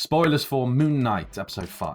Spoilers for Moon Knight, episode 5.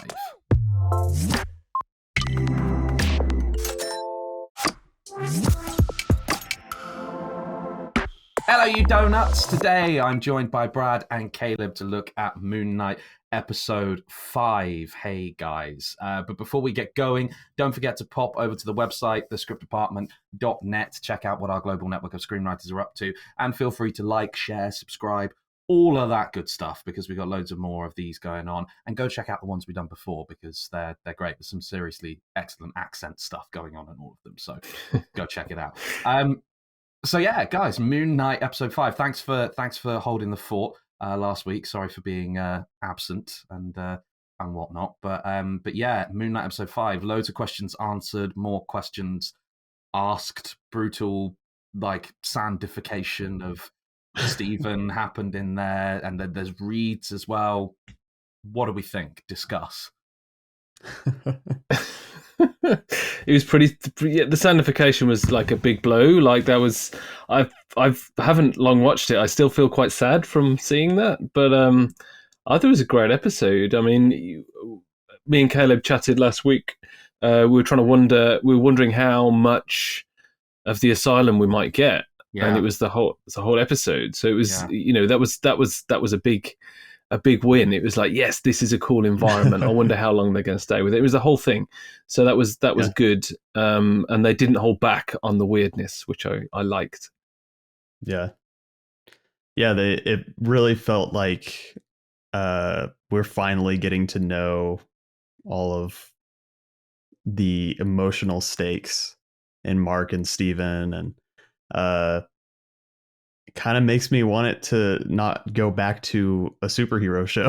Hello, you donuts! Today I'm joined by Brad and Caleb to look at Moon Knight, episode 5. Hey, guys. But before we get going, don't forget to pop over to the website, thescriptdepartment.net, check out what our global network of screenwriters are up to, and feel free to like, share, subscribe, all of that good stuff, because we've got loads of more of these going on. And go check out the ones we've done before, because they're great. There's some seriously excellent accent stuff going on in all of them, so go check it out. So yeah, guys, Moon Knight episode 5. Thanks for holding the fort last week. Sorry for being absent and whatnot. But yeah, Moon Knight episode 5. Loads of questions answered, more questions asked. Brutal like sandification of Stephen happened in there, and then there's Reeds as well. What do we think? Discuss. It was pretty. The sandification was like a big blow. Like that was. I haven't long watched it. I still feel quite sad from seeing that. But I thought it was a great episode. I mean, me and Caleb chatted last week. We were wondering how much of the asylum we might get, and it was the whole episode. So it was, that was a big win. It was like, yes, this is a cool environment. I wonder how long they're going to stay with it. It was the whole thing. So that was good. And they didn't hold back on the weirdness, which I liked. Yeah. It really felt like we're finally getting to know all of the emotional stakes in Mark and Steven, and it kind of makes me want it to not go back to a superhero show.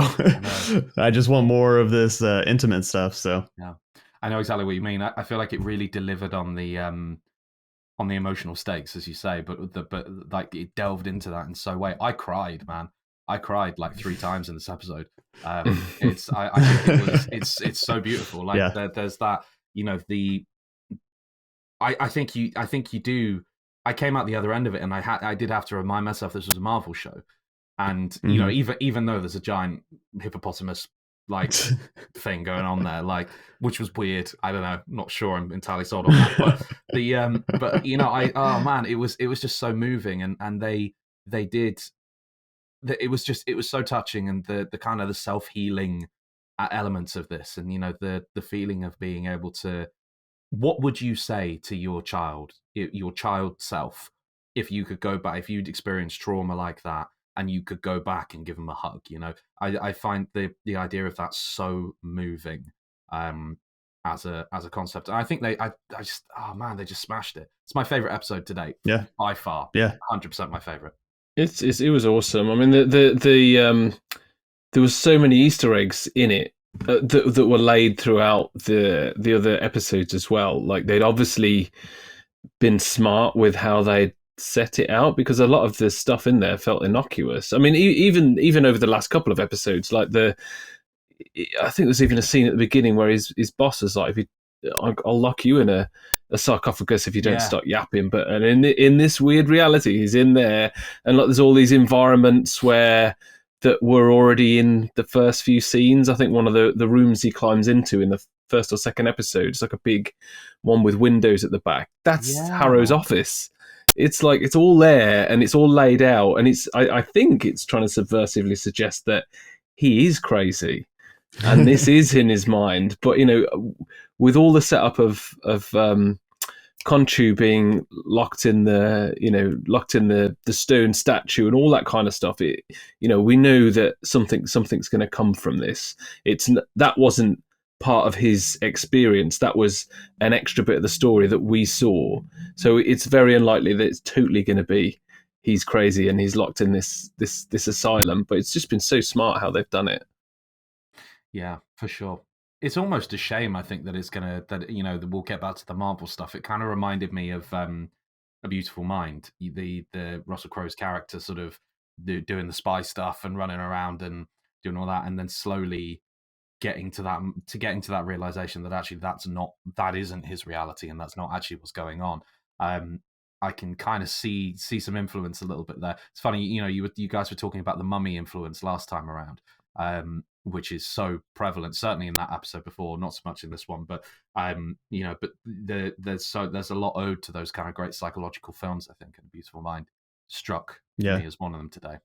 I just want more of this intimate stuff. So yeah, I know exactly what you mean. I feel like it really delivered on the emotional stakes, as you say, but like it delved into that in so way. I cried, man. I cried like 3 times in this episode. I think it's so beautiful. Like there's that, I think you do. I came out the other end of it, and I did have to remind myself this was a Marvel show, and even though there's a giant hippopotamus like thing going on there, like, which was weird. I don't know, not sure I'm entirely sold on that, but it was just so moving, and they did. It was so touching, and the kind of the self-healing elements of this, and the feeling of being able to. What would you say to your child self, if you could go back, if you'd experienced trauma like that, and you could go back and give them a hug? I find the idea of that so moving as a concept. And I think they just smashed it. It's my favorite episode to date. Yeah, by far. Yeah, 100% my favorite. It was awesome. I mean, there was so many Easter eggs in it. That were laid throughout the other episodes as well. Like, they'd obviously been smart with how they'd set it out, because a lot of the stuff in there felt innocuous. I mean, even over the last couple of episodes, like I think there's even a scene at the beginning where his boss is like, I'll lock you in a sarcophagus if you don't stop yapping. But and in this weird reality, he's in there, and like there's all these environments that were already in the first few scenes. I think one of the rooms he climbs into in the first or second episode is like a big one with windows at the back. That's Harrow's office. It's like, it's all there and it's all laid out, and I think it's trying to subversively suggest that he is crazy and this is in his mind. But with all the setup of Khonshu being locked in the stone statue and all that kind of stuff, we know that something's going to come from this. That wasn't part of his experience. That was an extra bit of the story that we saw. So it's very unlikely that it's totally going to be he's crazy and he's locked in this asylum. But it's just been so smart how they've done it. Yeah, for sure. It's almost a shame, I think, that we'll get back to the Marvel stuff. It kind of reminded me of A Beautiful Mind, the Russell Crowe's character sort of doing the spy stuff and running around and doing all that, and then slowly getting to that realization that actually that isn't his reality, and that's not actually what's going on. I can kind of see some influence a little bit there. It's funny, you guys were talking about the Mummy influence last time around. which is so prevalent, certainly in that episode before, not so much in this one, but but there's a lot owed to those kind of great psychological films, I think, and A Beautiful Mind struck me as one of them today.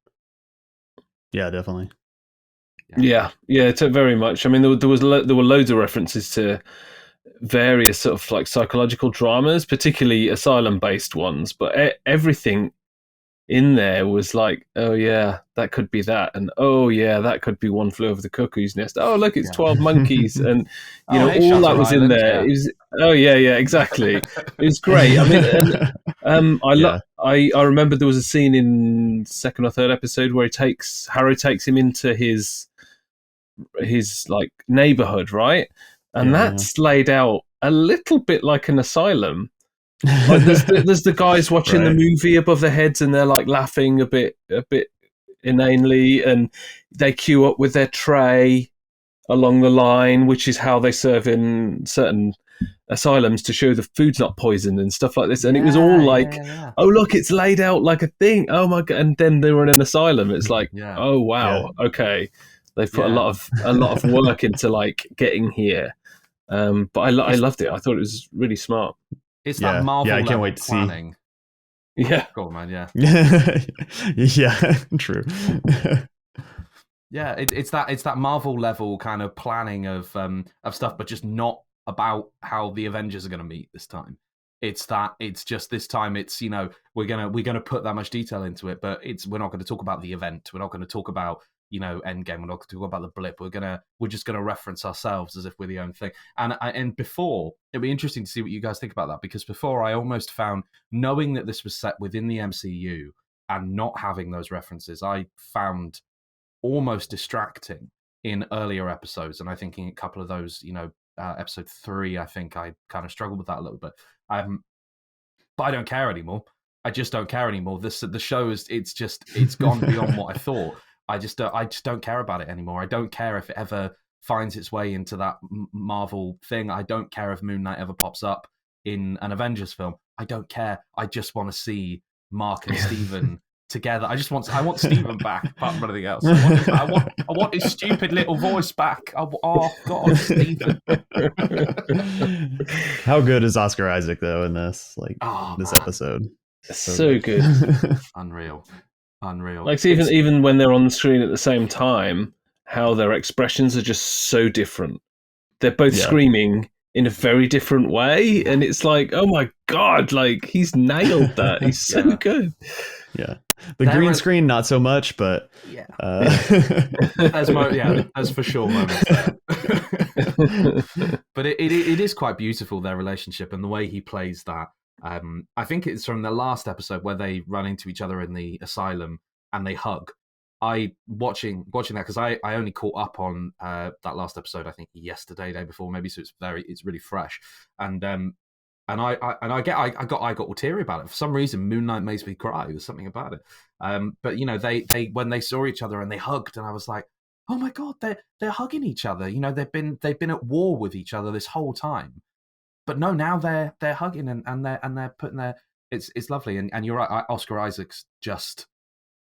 Yeah, definitely. Yeah, very much. I mean, there were loads of references to various sort of like psychological dramas, particularly asylum-based ones, but everything in there was like, oh yeah, that could be that, and oh yeah, that could be One Flew Over the Cuckoo's Nest. Oh look, it's 12 Monkeys, and all Shutter that was Island, in there. It was, oh yeah, exactly. It was great. I mean, I remember there was a scene in second or third episode where Harrow takes him into his like neighborhood, right? And that's laid out a little bit like an asylum. Like there's the guys watching the movie above their heads, and they're like laughing a bit inanely, and they queue up with their tray along the line, which is how they serve in certain asylums to show the food's not poisoned and stuff like this. And it was all like, oh look, it's laid out like a thing. Oh my god! And then they were in an asylum. It's like, oh wow, okay. They've put a lot of work into like getting here. But I loved it. I thought it was really smart. It's that Marvel I can't wait to planning. See. Yeah. Go on, man. Yeah. Yeah. True. Yeah, it's that Marvel level kind of planning of stuff, but just not about how the Avengers are going to meet this time. It's just this time. It's we're gonna put that much detail into it, but we're not going to talk about the event. We're not going to talk about Endgame. We're not going to talk about the blip. We're just going to reference ourselves as if we're the own thing. And before, it'd be interesting to see what you guys think about that, because before I almost found, knowing that this was set within the MCU and not having those references, I found almost distracting in earlier episodes. And I think in a couple of those, episode 3, I think I kind of struggled with that a little bit. But I don't care anymore. I just don't care anymore. The show it's gone beyond what I thought. I just don't care about it anymore. I don't care if it ever finds its way into that Marvel thing. I don't care if Moon Knight ever pops up in an Avengers film. I don't care. I just want to see Mark and Steven together. I want Steven back, apart from anything else. I want his stupid little voice back. Oh God, Steven. How good is Oscar Isaac though in this episode? So good. Unreal. Like even when they're on the screen at the same time, how their expressions are just so different. They're both screaming in a very different way, and it's like, oh my god, like he's nailed that. He's so good. Yeah, the green screen not so much, but there's for sure moments there. But it is quite beautiful, their relationship, and the way he plays that. I think it's from the last episode where they run into each other in the asylum and they hug. Watching that, because I only caught up on that last episode, I think yesterday, day before, maybe, so it's really fresh. And I got all teary about it. For some reason, Moon Knight makes me cry. There's something about it. But they when they saw each other and they hugged, and I was like, oh my god, they're hugging each other. They've been at war with each other this whole time. But no, now they're hugging and they're putting their. It's lovely, and you're right. Oscar Isaacs just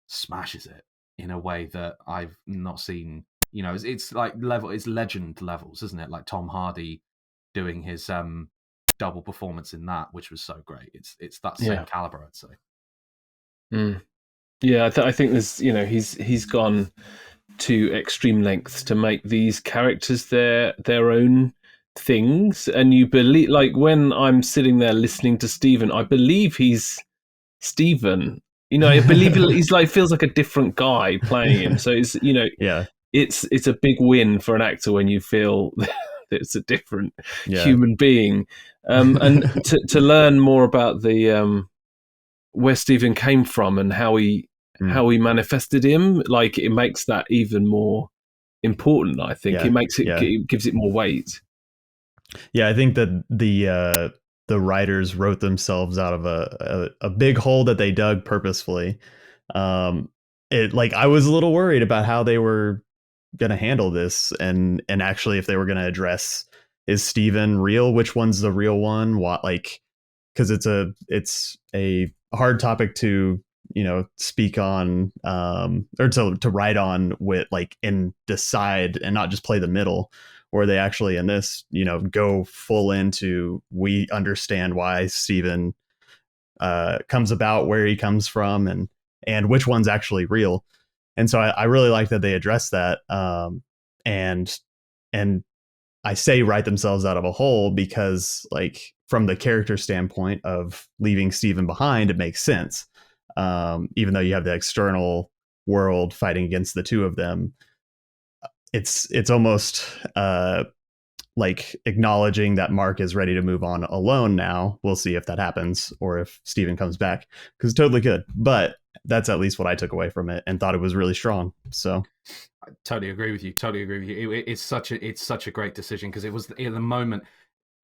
smashes it in a way that I've not seen. It's like it's legend levels, isn't it? Like Tom Hardy doing his double performance in that, which was so great. It's that same caliber, I'd say. Yeah, I think there's he's gone to extreme lengths to make these characters their own things, and you believe, like when I'm sitting there listening to Steven, I believe he's Steven. I believe he's like feels like a different guy playing him. So it's it's a big win for an actor when you feel that it's a different human being. And to learn more about the where Steven came from and how he manifested him, like it makes that even more important. I think it gives it more weight. Yeah, I think that the writers wrote themselves out of a big hole that they dug purposefully. I was a little worried about how they were going to handle this, and actually if they were going to address, is Steven real? Which one's the real one? What, because it's a hard topic to speak on or to write on with like and decide and not just play the middle, or they actually in this go full into we understand why Steven comes about, where he comes from, and which one's actually real. And so I really like that they address that, and I say write themselves out of a hole because, like, from the character standpoint of leaving Steven behind, it makes sense. Even though you have the external world fighting against the two of them, it's almost like acknowledging that Mark is ready to move on alone now. We'll see if that happens or if Steven comes back, because totally could. But that's at least what I took away from it and thought it was really strong. So I totally agree with you. It's such a great decision, because it was in the moment.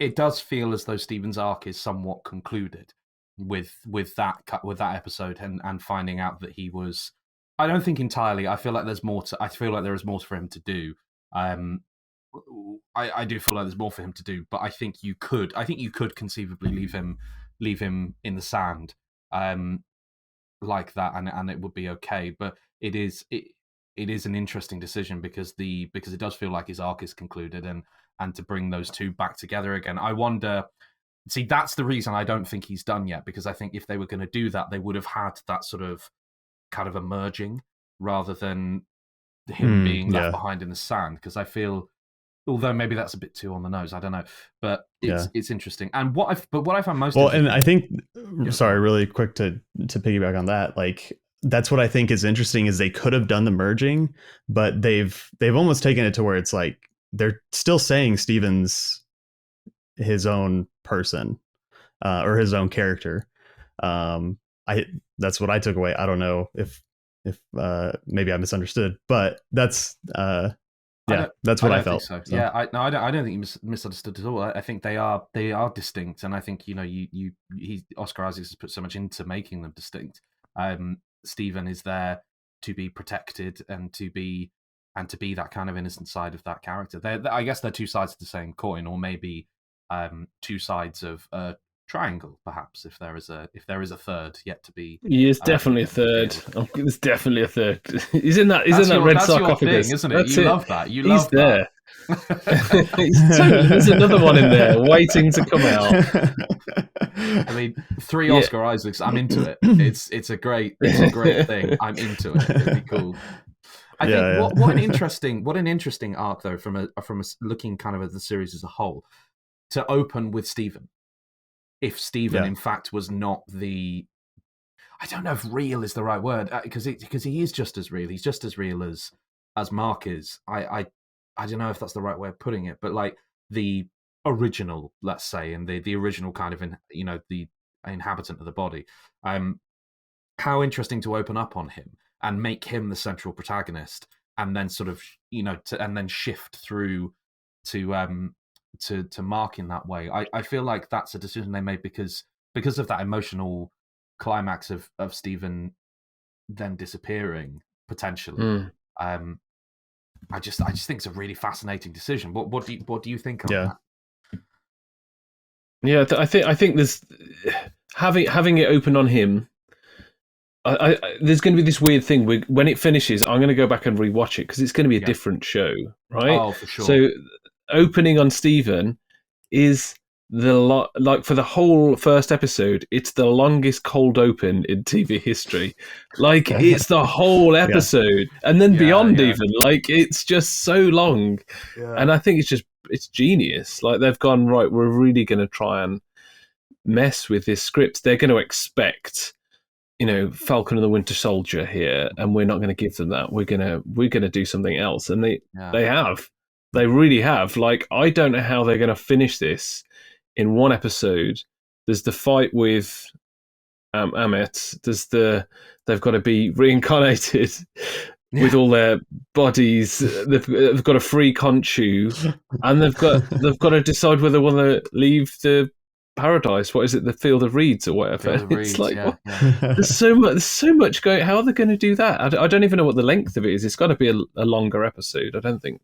It does feel as though Steven's arc is somewhat concluded with that episode and finding out that he was. I don't think entirely. I feel like there's more to. I feel like there is more for him to do. I do feel like there's more for him to do, but I think you could conceivably leave him in the sand, like that, and it would be okay. But it is an interesting decision because it does feel like his arc is concluded, and to bring those two back together again. I wonder. See, that's the reason I don't think he's done yet, because I think if they were going to do that, they would have had that sort of kind of emerging rather than him being left behind in the sand. Because I feel, although maybe that's a bit too on the nose, I don't know, but it's interesting. And what I found most and I think, sorry, really quick to piggyback on that, like that's what I think is interesting is they could have done the merging, but they've almost taken it to where it's like they're still saying Steven's his own person or his own character. That's what I took away. I don't know if maybe I misunderstood, but that's that's what I felt. So. Yeah, I don't think you misunderstood at all. I think they are distinct, and I think Oscar Isaac has put so much into making them distinct. Steven is there to be protected and to be that kind of innocent side of that character. I guess they're two sides of the same coin, or maybe two sides of a triangle, perhaps, if there is a third yet to be. There's definitely a third. There's definitely a third. He's in that red sarcophagus, isn't it? You love that. He's there. There's another one in there waiting to come out. I mean, 3 Oscar Isaacs. I'm into it. It's a great thing. I'm into it. It'd be cool. I think what an interesting arc, though, from a looking kind of at the series as a whole, to open with Steven. If Steven, in fact, was not the, I don't know if real is the right word, because he is just as real. He's just as real as Mark is. I don't know if that's the right way of putting it, but like the original, let's say, and the original kind of the inhabitant of the body. How interesting to open up on him and make him the central protagonist, and then sort of and then shift through to Mark in that way. I feel like that's a decision they made because of that emotional climax of Steven then disappearing potentially. I just think it's a really fascinating decision. What do you think of that? Yeah, I think there's having it open on him. There's going to be this weird thing when it finishes. I'm going to go back and rewatch it because it's going to be a different show, right? Oh, for sure. So opening on Steven is like for the whole first episode, it's the longest cold open in TV history. Like it's the whole episode, and then beyond even. Like it's just so long, and I think it's genius. Like they've gone, right, we're really going to try and mess with this script. They're going to expect, Falcon and the Winter Soldier here, and we're not going to give them that. We're gonna do something else, and they have. They really have. Like, I don't know how they're going to finish this in one episode. There's the fight with Ammit. They've got to be reincarnated with all their bodies. They've got a free Khonshu, and they've got to decide whether they want to leave the paradise. What is it? The Field of Reeds or whatever. It's like there's so much going. How are they going to do that? I don't even know what the length of it is. It's got to be a longer episode. I don't think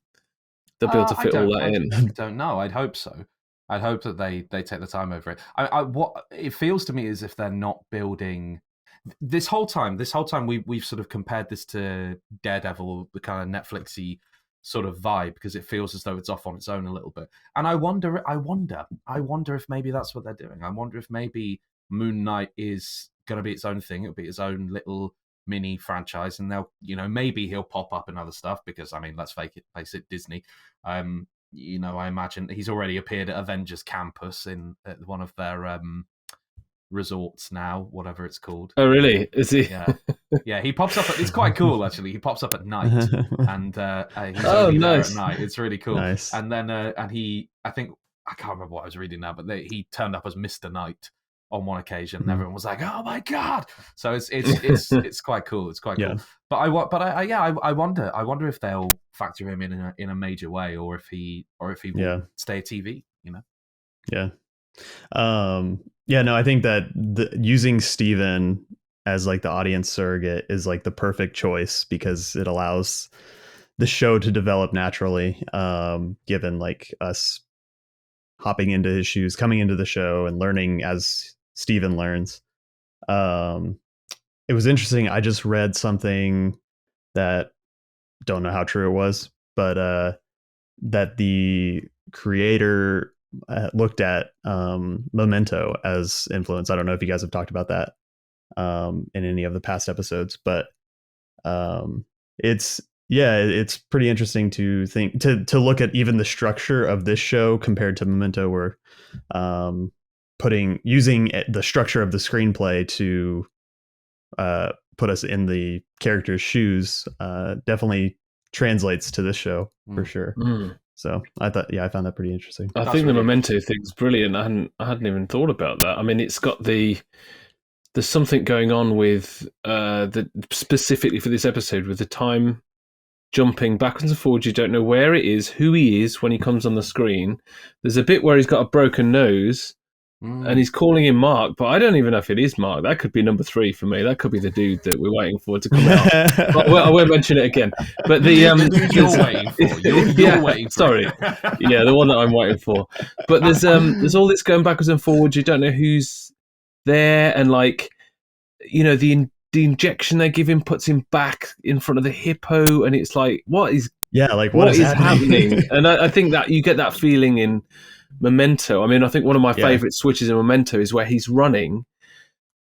they'll be able to fit all that in. I don't know. I'd hope so. I'd hope that they take the time over it. What it feels to me is if they're not building. this whole time we've sort of compared this to Daredevil, the kind of Netflixy sort of vibe, because it feels as though it's off on its own a little bit. And I wonder if maybe that's what they're doing. I wonder if maybe Moon Knight is going to be its own thing. It'll be its own little mini franchise, and they'll, maybe he'll pop up in other stuff, because I mean, let's face it, Disney. I imagine he's already appeared at Avengers Campus at one of their resorts now, whatever it's called. Oh, really? Is he? Yeah. He pops up. It's quite cool, actually. He pops up at night, and he's nice. there at night. It's really cool. Nice. And then I think I can't remember what I was reading now, but he turned up as Mr. Knight on one occasion, and everyone was like, "Oh my god!" So it's quite cool. It's quite cool. But I wonder if they'll factor him in a major way, or if he will stay a TV. Yeah. No, I think that using Steven as like the audience surrogate is like the perfect choice, because it allows the show to develop naturally, given like us hopping into his shoes, coming into the show and learning as Steven learns. It was interesting. I just read something that, don't know how true it was, but that the creator looked at Memento as influence. I don't know if you guys have talked about that in any of the past episodes, but it's pretty interesting to think to look at even the structure of this show compared to Memento, where using the structure of the screenplay to put us in the character's shoes definitely translates to this show for sure. So I found that pretty interesting. I think the Memento thing's brilliant. I hadn't even thought about that. I mean, it's got there's something going on with specifically for this episode with the time jumping backwards and forwards. You don't know where it is, who he is when he comes on the screen. There's a bit where he's got a broken nose. And he's calling him Mark, but I don't even know if it is Mark. That could be number 3 for me. That could be the dude that we're waiting for to come out. I won't mention it again. But the you're waiting for. You're waiting for. Sorry, the one that I'm waiting for. But there's all this going backwards and forwards. You don't know who's there, and like, the injection they give him puts him back in front of the hippo, and it's like, what is happening? And I think that you get that feeling in Memento. I mean, I think one of my favorite switches in Memento is where he's running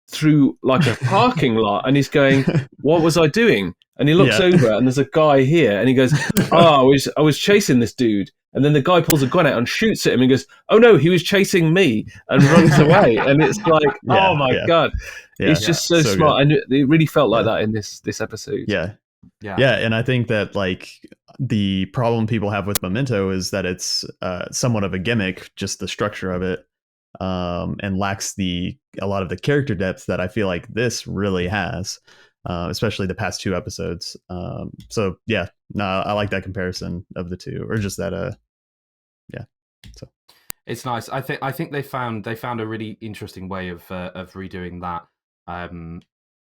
through like a parking lot, and he's going, "What was I doing?" And he looks over, and there's a guy here, and he goes, "Oh, I was chasing this dude." And then the guy pulls a gun out and shoots at him, and goes, "Oh no, he was chasing me," and runs away. And it's like, oh my god, it's just so smart. Good. And it really felt like that in this episode. Yeah, and I think that like the problem people have with Memento is that it's somewhat of a gimmick, just the structure of it, and lacks a lot of the character depth that I feel like this really has, especially the past 2 episodes. So I like that comparison of the two, or just that. So it's nice. I think they found a really interesting way of redoing that.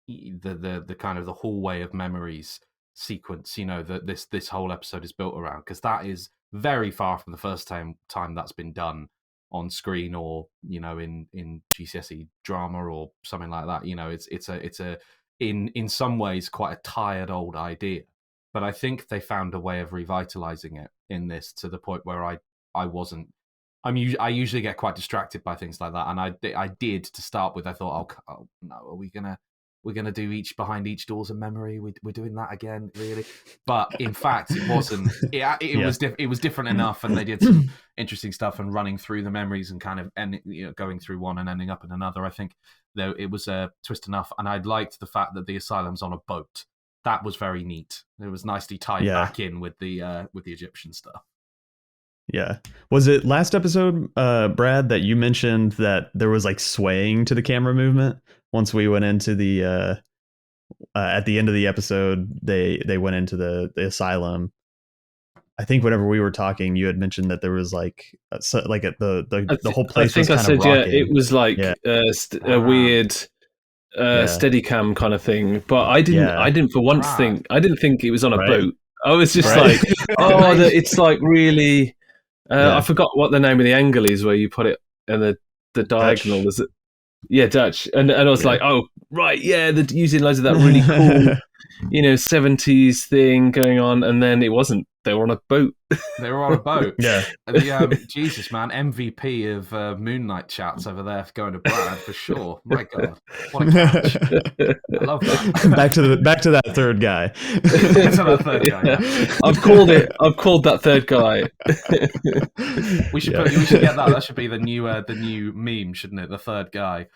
The kind of the hallway of memories sequence, that this whole episode is built around, because that is very far from the first time that's been done on screen, or in GCSE drama or something like that. It's a in some ways quite a tired old idea, but I think they found a way of revitalizing it in this, to the point where I wasn't. I usually get quite distracted by things like that, and I did to start with. I thought, oh no, are we gonna do each behind each door's a memory? We're doing that again, really? But in fact, it wasn't. It was different enough, and they did some interesting stuff, and running through the memories and kind of going through one and ending up in another. I think though it was a twist enough, and I liked the fact that the asylum's on a boat. That was very neat. It was nicely tied back in with the Egyptian stuff. Yeah. Was it last episode, Brad, that you mentioned that there was like swaying to the camera movement once we went into the at the end of the episode? They went into the asylum. I think whenever we were talking, you had mentioned that there was like the whole place. I think was kind of rocking. It was like a weird Steadicam kind of thing. But I didn't for once think it was on a boat. I was just like, it's like really. I forgot what the name of the angle is where you put it in the diagonal. Is it? Yeah, Dutch. And I was like, oh, right, yeah, they're using loads of that really cool, 70s thing going on. And then it wasn't. They were on a boat. They were on a boat. Yeah. Jesus, man, MVP of Moon Knight chats over there for going to Brad for sure. My God, what a catch! I love that. back to that third guy. That's that third guy. Yeah. I've called it. I've called that third guy. We should get that. That should be the new meme, shouldn't it? The third guy.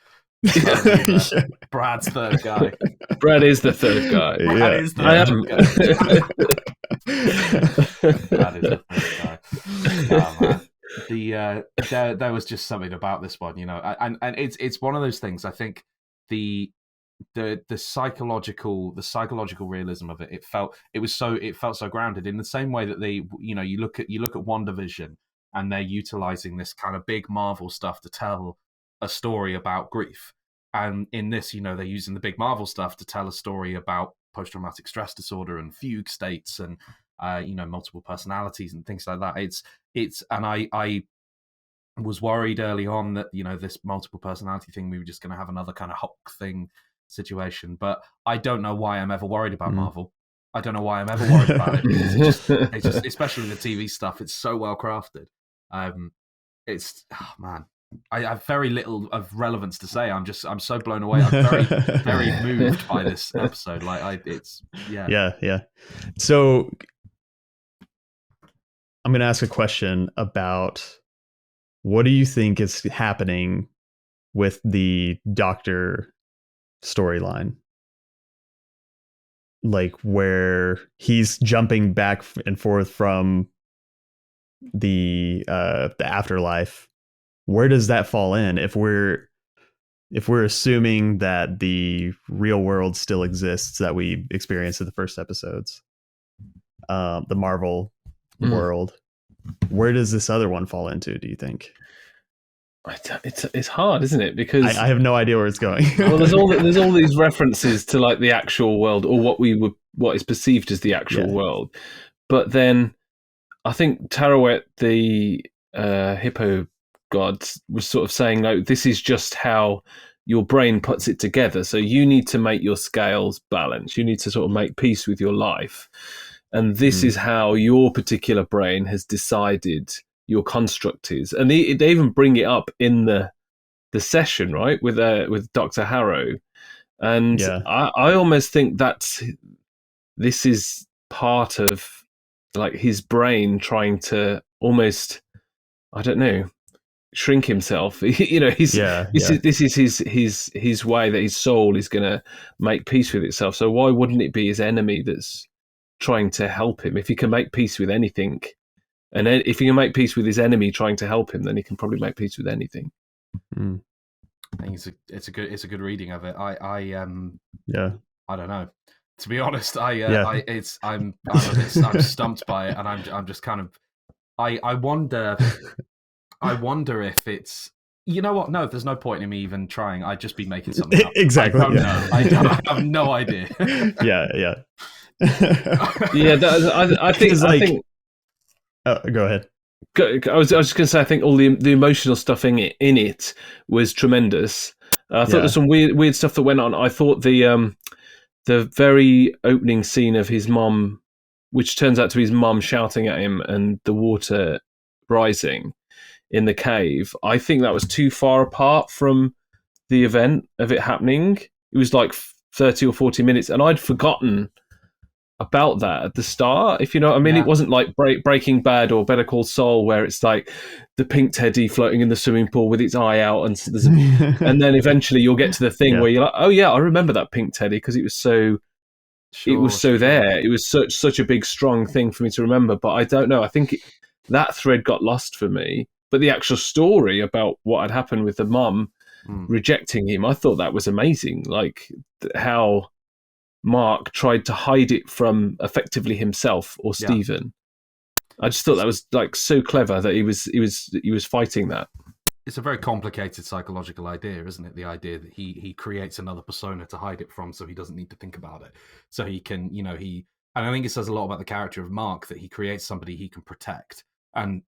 Brad's third guy. Brad is the third guy. Brad is the third guy. Brad is the third guy. Oh, man. There was just something about this one, and it's one of those things. I think the psychological realism of it. It felt so grounded in the same way that they, you look at WandaVision and they're utilizing this kind of big Marvel stuff to tell a story about grief. And in this, they're using the big Marvel stuff to tell a story about post-traumatic stress disorder and fugue states and, multiple personalities and things like that. And I was worried early on that, this multiple personality thing, we were just going to have another kind of Hulk thing situation. But I don't know why I'm ever worried about Marvel. I don't know why I'm ever worried about it. Because it's just, especially the TV stuff, it's so well crafted. Man. I have very little of relevance to say. I'm so blown away. I'm very, very moved by this episode. Yeah. So I'm going to ask a question about what do you think is happening with the Doctor storyline? Like where he's jumping back and forth from the afterlife. Where does that fall in if we're assuming that the real world still exists that we experienced in the first episodes, the Marvel world? Where does this other one fall into, do you think? It's hard, isn't it? Because I have no idea where it's going. Well, there's all these references to like the actual world, or what is perceived as the actual world. But then I think Tarawet, the hippo god, was sort of saying, like, this is just how your brain puts it together. So you need to make your scales balance. You need to sort of make peace with your life. And this is how your particular brain has decided your construct is. And they even bring it up in the session, right, with Dr. Harrow. And I almost think this is part of like his brain trying to almost, I don't know, shrink himself. This is his way that his soul is going to make peace with itself. So why wouldn't it be his enemy that's trying to help him? If he can make peace with anything, and if he can make peace with his enemy trying to help him, then he can probably make peace with anything. I think it's a good reading of it. I don't know. To be honest, I'm stumped by it, and I'm just kind of I wonder if it's, you know what? No, there's no point in me even trying. I'd just be making something up. Exactly. I don't know. I have no idea. Yeah. I think. Go ahead. I was just going to say, I think all the emotional stuff in it was tremendous. I thought there's some weird stuff that went on. I thought the very opening scene of his mum, which turns out to be his mum shouting at him, and the water rising in the cave, I think that was too far apart from the event of it happening. It was like 30 or 40 minutes, and I'd forgotten about that at the start, if you know what I mean. It wasn't like Breaking Bad or Better Call Saul, where it's like the pink teddy floating in the swimming pool with its eye out, and then eventually you'll get to the thing where you're like, oh yeah, I remember that pink teddy because it was so there. It was such a big strong thing for me to remember. But I don't know, I think that thread got lost for me. But the actual story about what had happened with the mum rejecting him, I thought that was amazing. Like how Mark tried to hide it from effectively himself or Stephen. I just thought that was like so clever that he was fighting that. It's a very complicated psychological idea, isn't it? The idea that he creates another persona to hide it from, so he doesn't need to think about it. So he can, and I think it says a lot about the character of Mark that he creates somebody he can protect, and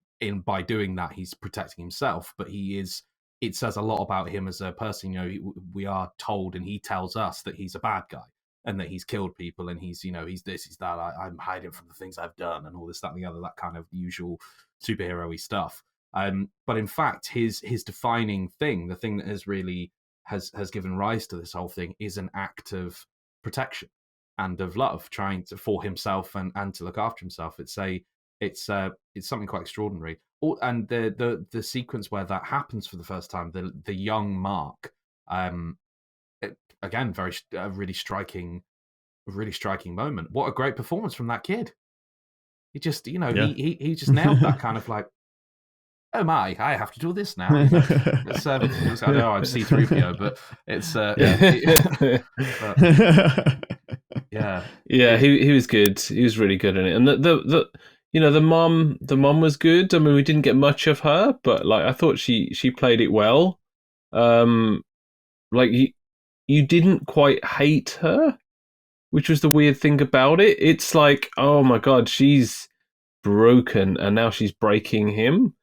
by doing that, he's protecting himself, but he is it says a lot about him as a person. You know, we are told, and he tells us that he's a bad guy and that he's killed people, and he's, you know, he's this, he's that. I'm hiding from the things I've done, and all this, that, and the other. That kind of usual superhero-y stuff. But in fact, his defining thing, the thing that has really has given rise to this whole thing, is an act of protection and of love, trying to for himself and to look after himself. It's something quite extraordinary. And the sequence where that happens for the first time, the young Mark, again, really striking moment. What a great performance from that kid. He just, you know, he just nailed that kind of like, oh my, I have to do this now. You know? I know I'm C-3PO, but it's yeah. He was good. He was really good in it, and the you know, the mom was good. I mean, we didn't get much of her, but like I thought she played it well. Like you didn't quite hate her, which was the weird thing about it. It's like, oh my god, she's broken, and now she's breaking him.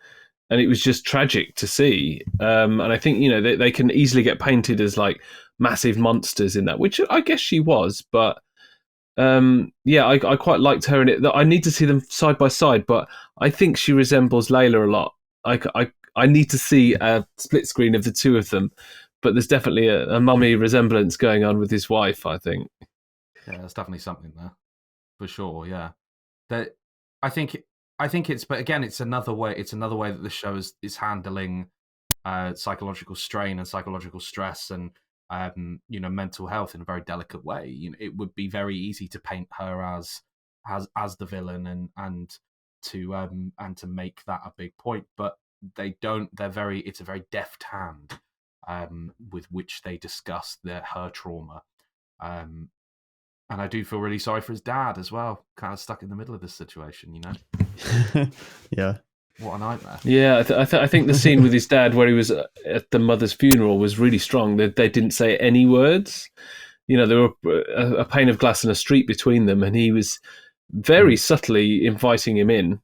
And it was just tragic to see. And I think, you know, they can easily get painted as like massive monsters in that, which I guess she was. But I quite liked her in it. I need to see them side by side, but I think she resembles Layla a lot. I need to see a split screen of the two of them. But there's definitely a mummy resemblance going on with his wife, I think. Yeah, there's definitely something there. For sure, yeah. I think it's, but again, it's another way that the show is handling psychological strain and psychological stress and you know, mental health in a very delicate way. You know, it would be very easy to paint her as the villain and to make that a big point, but they don't. It's a very deft hand with which they discuss her trauma. And I do feel really sorry for his dad as well, kind of stuck in the middle of this situation, you know? Yeah. What a nightmare. Yeah, I think the scene with his dad where he was at the mother's funeral was really strong. They didn't say any words. You know, there were a pane of glass and a street between them, and he was very subtly inviting him in.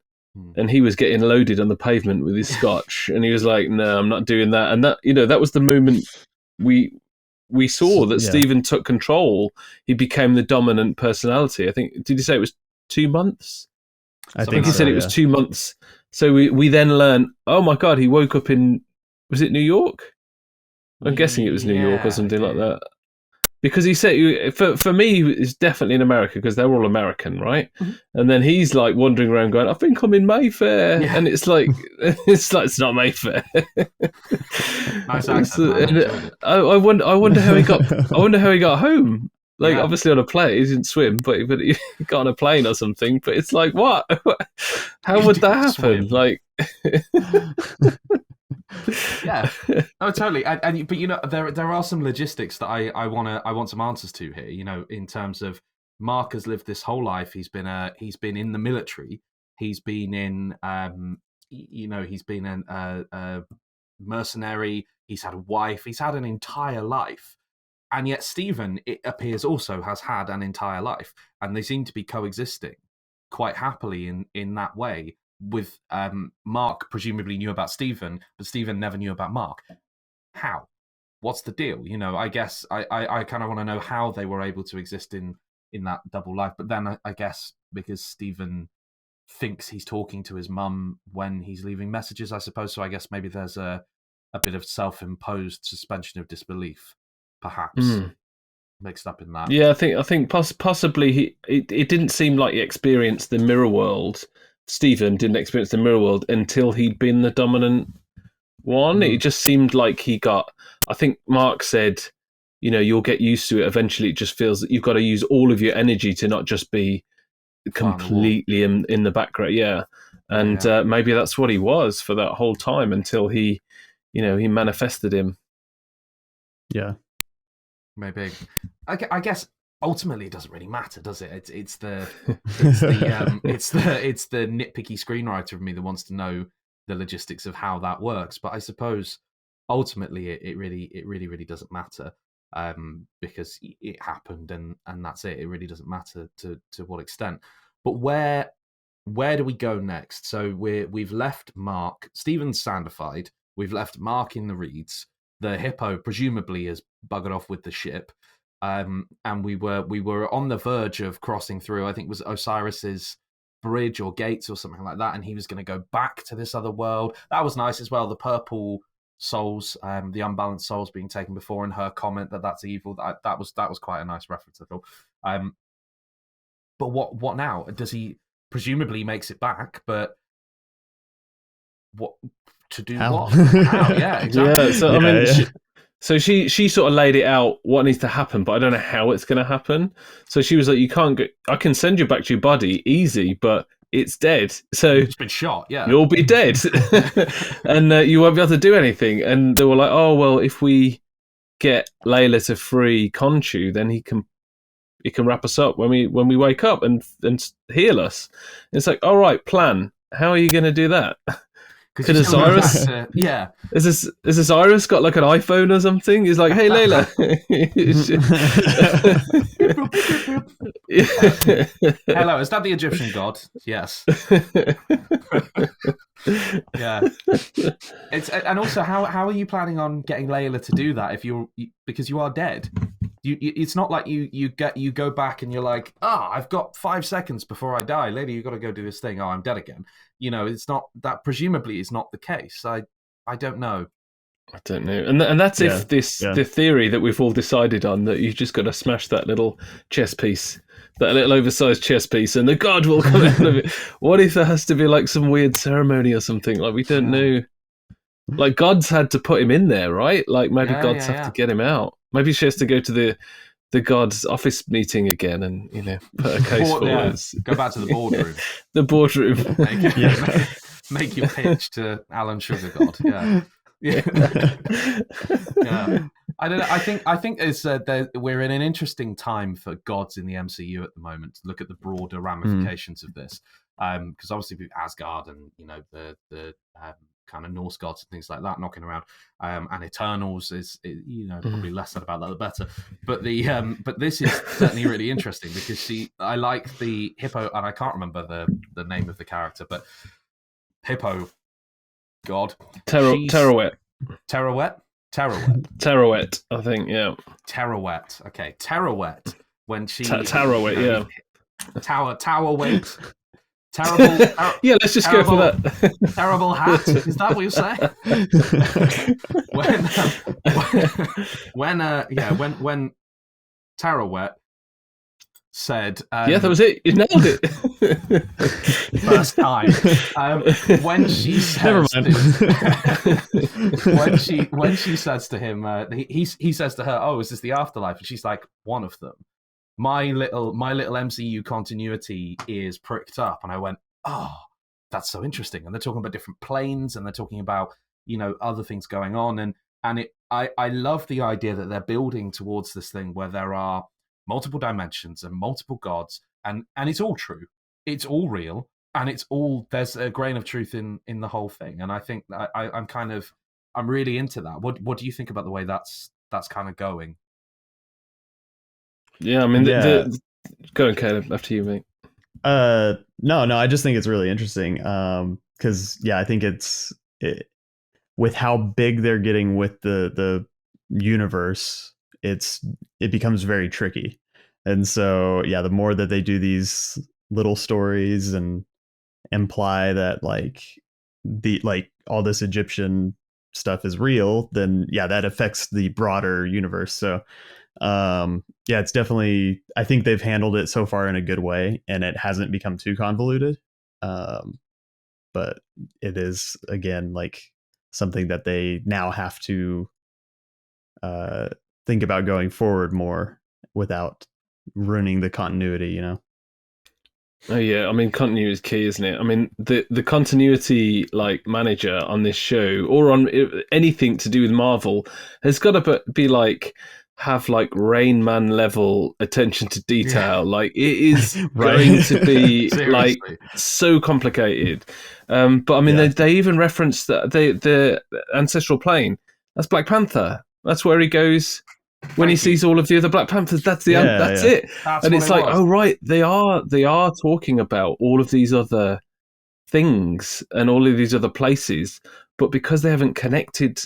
And he was getting loaded on the pavement with his scotch. And he was like, no, I'm not doing that. And that, you know, that was the moment we saw that Stephen took control. He became the dominant personality. I think, did he say it was 2 months? I think he said it was 2 months. So we then learned, oh my God, he woke up in, was it New York? I'm guessing it was New York or something like that. Because he said, for me, it's definitely in America because they're all American, right? Mm-hmm. And then he's like wandering around going, I think I'm in Mayfair. Yeah. And it's like, it's not Mayfair. Nice accent. I wonder how he got home. Like, obviously on a plane, he didn't swim, but he got on a plane or something. But it's like, what? How would that happen? Swim. Like, yeah, no, totally. But you know, there are some logistics that I want some answers to here. You know, in terms of Mark has lived this whole life. He's been in the military. He's been in he's been a mercenary. He's had a wife. He's had an entire life. And yet Stephen, it appears, also has had an entire life, and they seem to be coexisting quite happily in that way. With Mark presumably knew about Stephen, but Stephen never knew about Mark. How? What's the deal? You know, I guess I kind of want to know how they were able to exist in that double life. But then I guess because Stephen thinks he's talking to his mum when he's leaving messages, I suppose. So I guess maybe there's a bit of self-imposed suspension of disbelief, perhaps, mixed up in that. Yeah, I think possibly it didn't seem like he experienced the mirror world. Stephen didn't experience the mirror world until he'd been the dominant one. It just seemed like he got, I think Mark said, you know, you'll get used to it. Eventually it just feels that you've got to use all of your energy to not just be completely in the background. Yeah. And maybe that's what he was for that whole time until he manifested him. Yeah. Maybe. I guess ultimately it doesn't really matter, does it? It's the nitpicky screenwriter of me that wants to know the logistics of how that works. But I suppose ultimately it really doesn't matter, because it happened and that's it. It really doesn't matter to what extent. But where do we go next? So we've left Mark. Stephen's sandified. We've left Mark in the reeds. The hippo presumably has buggered off with the ship, and we were on the verge of crossing through. I think it was Osiris's bridge or gates or something like that, and he was going to go back to this other world. That was nice as well. The purple souls, the unbalanced souls being taken before, and her comment that that's evil. That was quite a nice reference, I thought. But what now? Does he presumably makes it back? But what to do? How? What? How? Yeah, exactly. Yeah, so I Yeah, mean, yeah. she sort of laid it out what needs to happen, but I don't know how it's going to happen. So she was like, "You can't go. I can send you back to your body easy, but it's dead. So It's been shot. Yeah, you'll be dead, and you won't be able to do anything." And they were like, "Oh well, if we get Layla to free Khonshu, then he can wrap us up when we wake up and heal us." And it's like, all right, plan. How are you going to do that? Could he's gonna go Osiris- back to- yeah. Is Osiris got like an iPhone or something? He's like, "Hey, Layla." Hello, is that the Egyptian god? Yes. Yeah. And also, how are you planning on getting Layla to do that because you are dead? It's not like you go back and you're like, I've got 5 seconds before I die. Lady, you got to go do this thing. I'm dead again. It's not that. Presumably, is not the case. I don't know. I don't know, and that's if the theory that we've all decided on, that you've just got to smash that little chess piece, that little oversized chess piece, and the god will come out of it. What if there has to be like some weird ceremony or something? Like we don't know. Like gods had to put him in there, right? Like maybe gods have to get him out. Maybe she has to go to the god's office meeting again and put a case forward. Go back to the boardroom. The boardroom. Make your pitch to Alan Sugar God. Yeah. Yeah. I don't know. I think it's we're in an interesting time for gods in the MCU at the moment to look at the broader ramifications of this. Because obviously with Asgard and the kind of Norse gods and things like that knocking around, and Eternals is probably less said about that the better. But but this is certainly really interesting because I like the hippo, and I can't remember the name of the character, but hippo god Terawet, I think. Yeah, Terawet. Okay, Terawet. When she Terawet, yeah, Tower weight. Terrible. Yeah, let's just go for that. Terrible hat. Is that what you say? When Terawet said, yeah, that was it. You nailed it. First time. When she says, when she says to him, he says to her, "Oh, is this the afterlife?" And she's like, "One of them." My little MCU continuity ears pricked up, and I went, "Oh, that's so interesting." And they're talking about different planes, and they're talking about other things going on, and I love the idea that they're building towards this thing where there are multiple dimensions and multiple gods, and it's all true, it's all real, and there's a grain of truth in the whole thing. And I think I'm really into that. What do you think about the way that's kind of going? Yeah, I mean, go on, Caleb. After you, mate. No, I just think it's really interesting. Because I think with how big they're getting with the universe, it becomes very tricky. And so, the more that they do these little stories and imply that all this Egyptian stuff is real, then that affects the broader universe. So it's definitely, I think they've handled it so far in a good way, and it hasn't become too convoluted. But it is, again, like something that they now have to think about going forward more without ruining the continuity, Oh yeah, I mean, continuity is key, isn't it? I mean, the continuity manager on this show or on anything to do with Marvel has got to be have Rain Man level attention to detail. It is going to be so complicated. But I mean, they even reference the ancestral plane. That's Black Panther. That's where he goes when he sees all of the other Black Panthers. That's it. That's and it's oh right, they are talking about all of these other things and all of these other places, but because they haven't connected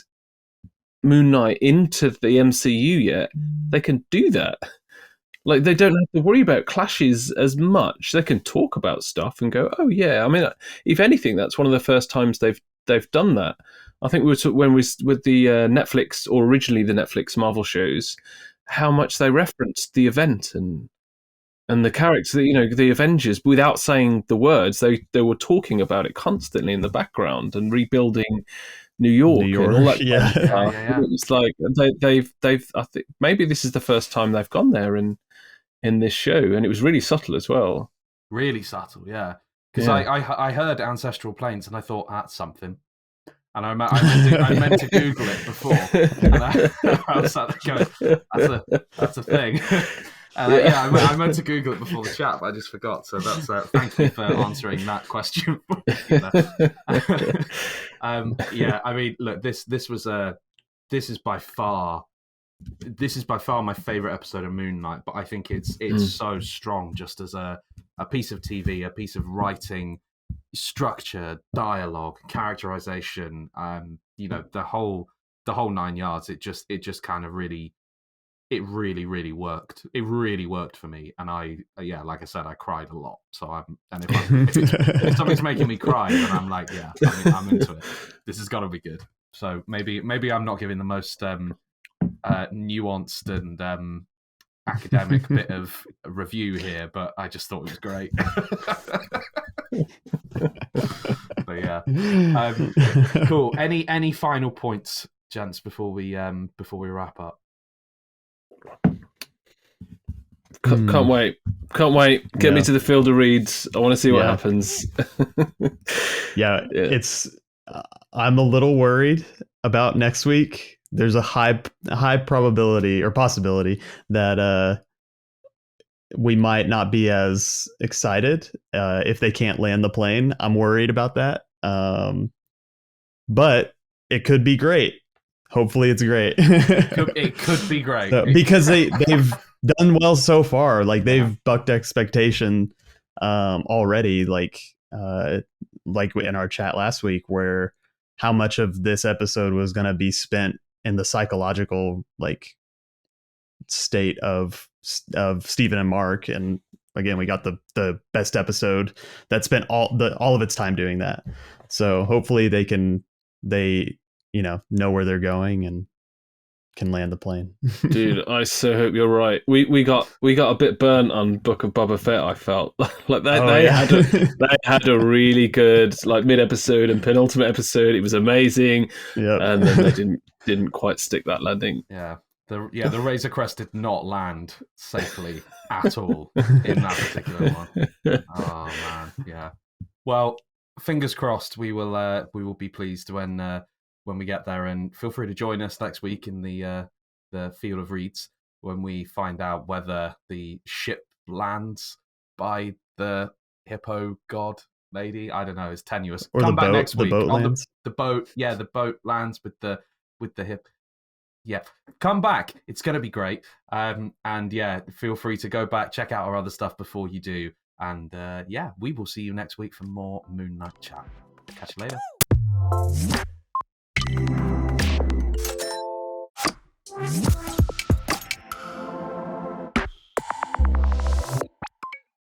Moon Knight into the MCU yet, they can do that. Like, they don't have to worry about clashes as much. They can talk about stuff and go, "Oh yeah." I mean, if anything, that's one of the first times they've done that. I think when we with the Netflix, or originally the Netflix Marvel shows, how much they referenced the event and the characters, the Avengers, without saying the words. They were talking about it constantly in the background and rebuilding New York and all that. Yeah. Kind of stuff. Yeah. It's like they've. I think maybe this is the first time they've gone there in this show, and it was really subtle as well. Really subtle, yeah. Because Yeah. I heard Ancestral Planes and I thought, that's something. And I meant to Google it before. And I was sat there going, that's a thing. And I meant to Google it before the chat, but I just forgot. So that's thank you for answering that question. Yeah, I mean, look, this is by far my favorite episode of Moon Knight. But I think it's so strong, just as a piece of TV, a piece of writing, structure, dialogue, characterization. The whole 9 yards. It just kind of really. It really worked. It really worked for me, and like I said, I cried a lot. So if something's making me cry, then I'm like, yeah, I'm into it. This has got to be good. So maybe I'm not giving the most nuanced and academic bit of review here, but I just thought it was great. But yeah, cool. Any final points, gents, before we wrap up? Can't wait. Get me to the Field of Reeds. I want to see what happens. Yeah, it's. I'm a little worried about next week. There's a high probability or possibility that we might not be as excited if they can't land the plane. I'm worried about that. But it could be great. Hopefully it's great. It could be great. Because they've done well so far. Like, they've bucked expectation already. Like in our chat last week, where how much of this episode was going to be spent in the psychological state of Stephen and Mark. And again, we got the best episode that spent all of its time doing that. So hopefully they know where they're going and can land the plane. Dude, I so hope you're right. We got a bit burnt on Book of Boba Fett. I felt like they had a really good mid episode and penultimate episode. It was amazing. Yep. And then they didn't quite stick that landing. Yeah. The Razor Crest did not land safely at all in that particular one. Oh man, yeah. Well, fingers crossed. We will be pleased when we get there, and feel free to join us next week in the Field of Reeds when we find out whether the ship lands by the hippo god lady. I don't know. It's tenuous. Or Come the back boat, next week. The boat lands. The boat. Yeah, the boat lands with the hip. Yeah, come back. It's going to be great. And yeah, feel free to go back, check out our other stuff before you do. And we will see you next week for more Moon Knight chat. Catch you later.